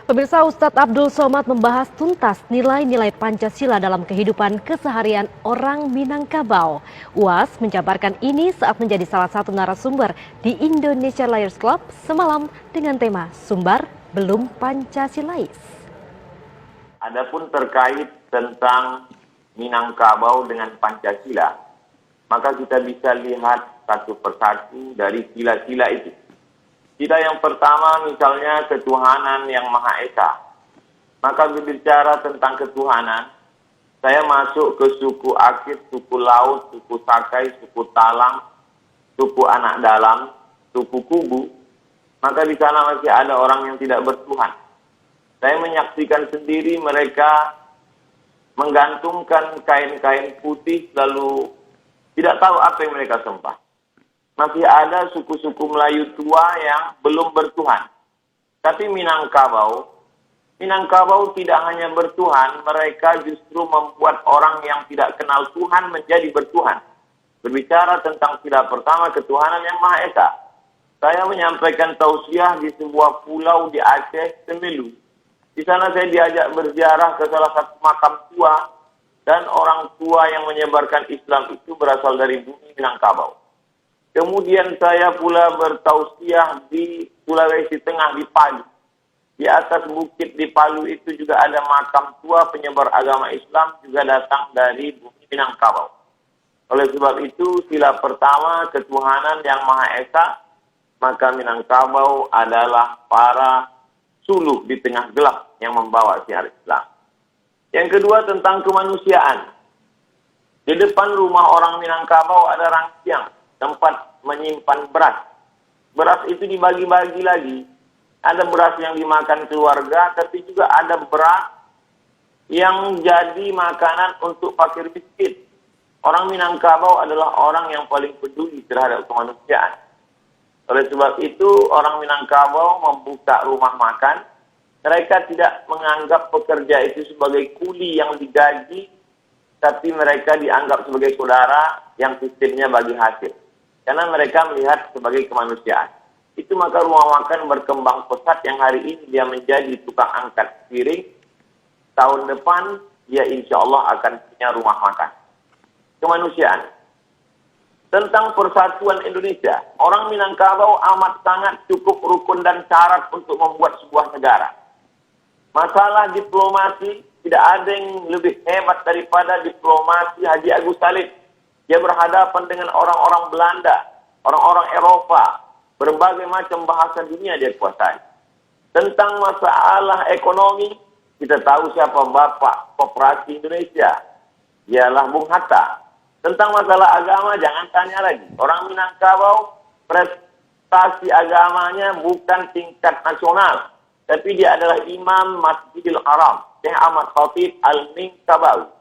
Pemirsa, Ustadz Abdul Somad membahas tuntas nilai-nilai Pancasila dalam kehidupan keseharian orang Minangkabau. UAS menjabarkan ini saat menjadi salah satu narasumber di Indonesia Liars Club semalam dengan tema Sumbar Belum Pancasilais. Adapun terkait tentang Minangkabau dengan Pancasila, maka kita bisa lihat satu persatu dari sila-sila itu. Sila yang pertama misalnya ketuhanan yang Maha Esa. Maka berbicara tentang ketuhanan, saya masuk ke suku Akit, suku Laut, suku Sakai, suku Talang, suku Anak Dalam, suku Kubu. Maka di sana masih ada orang yang tidak bertuhan. Saya menyaksikan sendiri mereka menggantungkan kain-kain putih lalu tidak tahu apa yang mereka sembah. Masih ada suku-suku Melayu tua yang belum bertuhan. Tapi Minangkabau tidak hanya bertuhan, mereka justru membuat orang yang tidak kenal Tuhan menjadi bertuhan. Berbicara tentang sila pertama, ketuhanan yang Maha Esa. Saya menyampaikan tausiah di sebuah pulau di Aceh, Semelu. Di sana saya diajak berziarah ke salah satu makam tua, dan orang tua yang menyebarkan Islam itu berasal dari bumi Minangkabau. Kemudian saya pula bertausiah di Sulawesi Tengah, di Palu. Di atas bukit di Palu itu juga ada makam tua penyebar agama Islam, juga datang dari bumi Minangkabau. Oleh sebab itu, sila pertama ketuhanan yang Maha Esa, maka Minangkabau adalah para suluh di tengah gelap yang membawa syiar Islam. Yang kedua tentang kemanusiaan. Di depan rumah orang Minangkabau ada rangsiang, tempat menyimpan beras. Beras itu dibagi-bagi lagi. Ada beras yang dimakan keluarga, tapi juga ada beras yang jadi makanan untuk fakir miskin. Orang Minangkabau adalah orang yang paling peduli terhadap kemanusiaan. Oleh sebab itu, orang Minangkabau membuka rumah makan. Mereka tidak menganggap pekerja itu sebagai kuli yang digaji, tapi mereka dianggap sebagai saudara yang sistemnya bagi hasil. Karena mereka melihat sebagai kemanusiaan. Itu maka rumah makan berkembang pesat yang hari ini dia menjadi tukang angkat piring. Tahun depan dia insya Allah akan punya rumah makan. Kemanusiaan. Tentang persatuan Indonesia. Orang Minangkabau amat sangat cukup rukun dan syarat untuk membuat sebuah negara. Masalah diplomasi tidak ada yang lebih hebat daripada diplomasi Haji Agus Salim. Dia berhadapan dengan orang-orang Belanda, orang-orang Eropa, berbagai macam bahasa dunia dia kuasai. Tentang masalah ekonomi, kita tahu siapa Bapak Koperasi Indonesia, ialah Bung Hatta. Tentang masalah agama, jangan tanya lagi. Orang Minangkabau, prestasi agamanya bukan tingkat nasional, tapi dia adalah Imam Masjidil Haram, Syekh Ahmad Khatib Al-Minangkabau.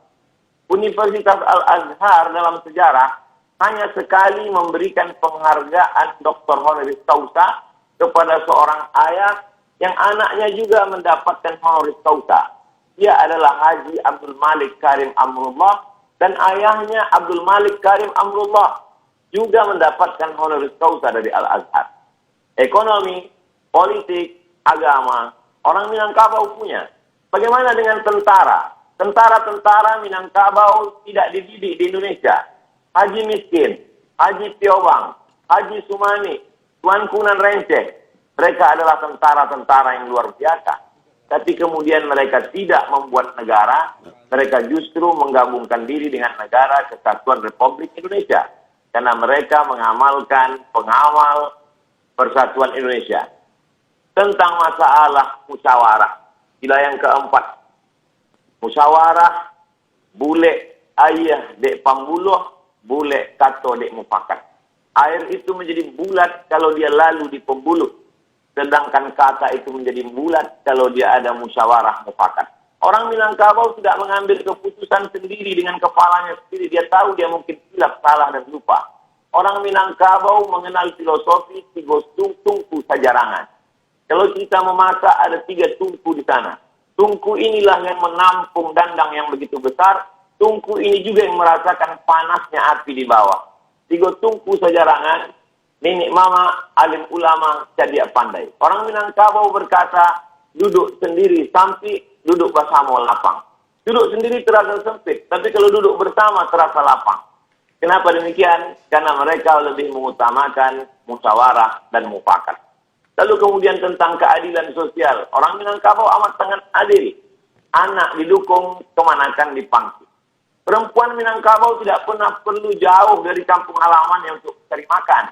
Universitas Al-Azhar dalam sejarah hanya sekali memberikan penghargaan Dr. Honoris Causa kepada seorang ayah yang anaknya juga mendapatkan Honoris Causa. Dia adalah Haji Abdul Malik Karim Amrullah dan ayahnya Abdul Malik Karim Amrullah juga mendapatkan Honoris Causa dari Al-Azhar. Ekonomi, politik, agama, orang Minangkabau punya. Bagaimana dengan tentara? Tentara-tentara Minangkabau tidak dididik di Indonesia. Haji Miskin, Haji Piobang, Haji Sumani, Tuan Kunan Renceh. Mereka adalah tentara-tentara yang luar biasa. Tapi kemudian mereka tidak membuat negara. Mereka justru menggabungkan diri dengan negara Kesatuan Republik Indonesia. Karena mereka mengamalkan pengawal Persatuan Indonesia. Tentang masalah musyawarah. Sila yang keempat. Musyawarah, bule ayah dek pambuluh, bule kato dek mufakat. Air itu menjadi bulat kalau dia lalu di pembuluh. Sedangkan kata itu menjadi bulat kalau dia ada musyawarah mufakat. Orang Minangkabau tidak mengambil keputusan sendiri dengan kepalanya sendiri. Dia tahu dia mungkin silap, salah, dan lupa. Orang Minangkabau mengenal filosofi tiga tungku sajarangan. Kalau kita memasak ada 3 tungku di sana. Tungku inilah yang menampung dandang yang begitu besar. Tungku ini juga yang merasakan panasnya api di bawah. 3 tungku sajarangan, nenek mama, alim ulama, cerdik pandai. Orang Minangkabau berkata, duduk sendiri sampai duduk bersama lapang. Duduk sendiri terasa sempit, tapi kalau duduk bersama terasa lapang. Kenapa demikian? Karena mereka lebih mengutamakan musyawarah dan mufakat. Lalu kemudian tentang keadilan sosial. Orang Minangkabau amat sangat adil. Anak didukung, kemanakan dipangsi. Perempuan Minangkabau tidak pernah perlu jauh dari kampung halamannya untuk cari makan.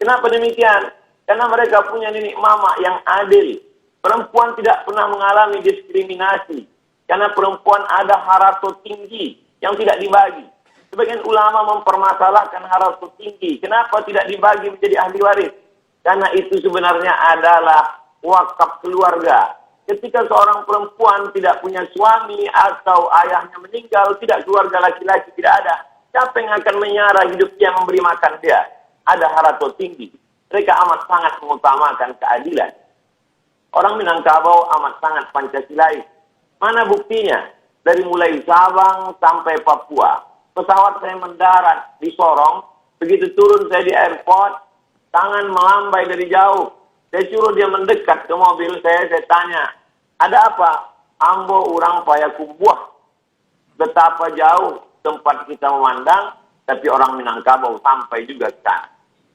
Kenapa demikian? Karena mereka punya nenek mama yang adil. Perempuan tidak pernah mengalami diskriminasi. Karena perempuan ada harato tinggi yang tidak dibagi. Sebagian ulama mempermasalahkan harato tinggi. Kenapa tidak dibagi menjadi ahli waris? Karena itu sebenarnya adalah wakaf keluarga. Ketika seorang perempuan tidak punya suami atau ayahnya meninggal, tidak keluarga laki-laki tidak ada. Siapa yang akan menyara hidup dia, memberi makan dia? Ada harato tinggi. Mereka amat sangat mengutamakan keadilan. Orang Minangkabau amat sangat Pancasilais. Mana buktinya? Dari mulai Sabang sampai Papua. Pesawat saya mendarat di Sorong. Begitu turun saya di airport, tangan melambai dari jauh. Saya suruh dia mendekat ke mobil saya tanya, ada apa? Ambo urang Payakumbuh. Betapa jauh tempat kita memandang, tapi orang Minangkabau sampai juga ke sana.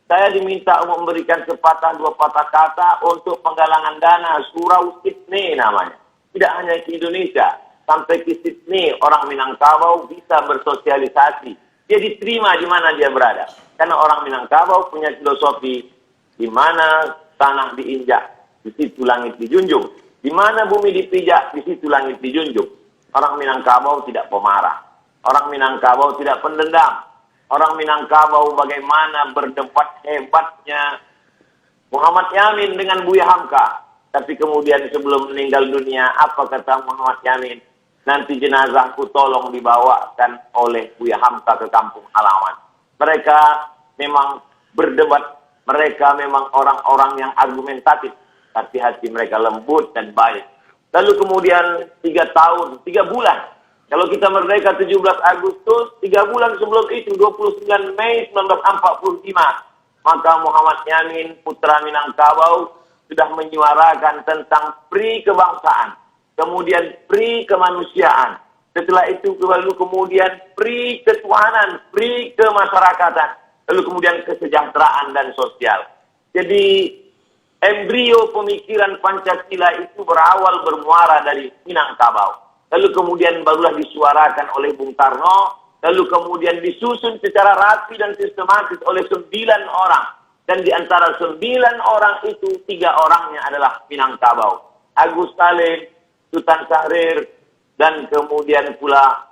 Saya diminta memberikan sepatah dua patah kata untuk penggalangan dana Surau Sydney namanya. Tidak hanya ke Indonesia, sampai ke Sydney orang Minangkabau bisa bersosialisasi. Dia diterima di mana dia berada. Karena orang Minangkabau punya filosofi, di mana tanah diinjak, di situ langit dijunjung. Di mana bumi dipijak, di situ langit dijunjung. Orang Minangkabau tidak pemarah. Orang Minangkabau tidak pendendam. Orang Minangkabau bagaimana berdebat hebatnya Muhammad Yamin dengan Buya Hamka. Tapi kemudian sebelum meninggal dunia, apa kata Muhammad Yamin? Nanti jenazahku tolong dibawakan oleh Buya Hamka ke kampung halaman. Mereka memang berdebat, mereka memang orang-orang yang argumentatif, tapi hati mereka lembut dan baik. Lalu kemudian 3 tahun, 3 bulan. Kalau kita merdeka 17 Agustus, 3 bulan sebelum itu, 29 Mei 1945, maka Muhammad Yamin, putra Minangkabau, sudah menyuarakan tentang pri kebangsaan, kemudian pri kemanusiaan. Setelah itu lalu kemudian pri ketuhanan, pri kemasyarakatan, lalu kemudian kesejahteraan dan sosial. Jadi embrio pemikiran Pancasila itu berawal bermuara dari Minangkabau. Lalu kemudian barulah disuarakan oleh Bung Karno, lalu kemudian disusun secara rapi dan sistematis oleh 9 orang. Dan di antara 9 orang itu, 3 orangnya adalah Minangkabau. Agus Salim, Sultan Syahrir, dan kemudian pula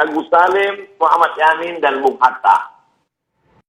Agus Salim, Muhammad Yamin, dan Bung Hatta.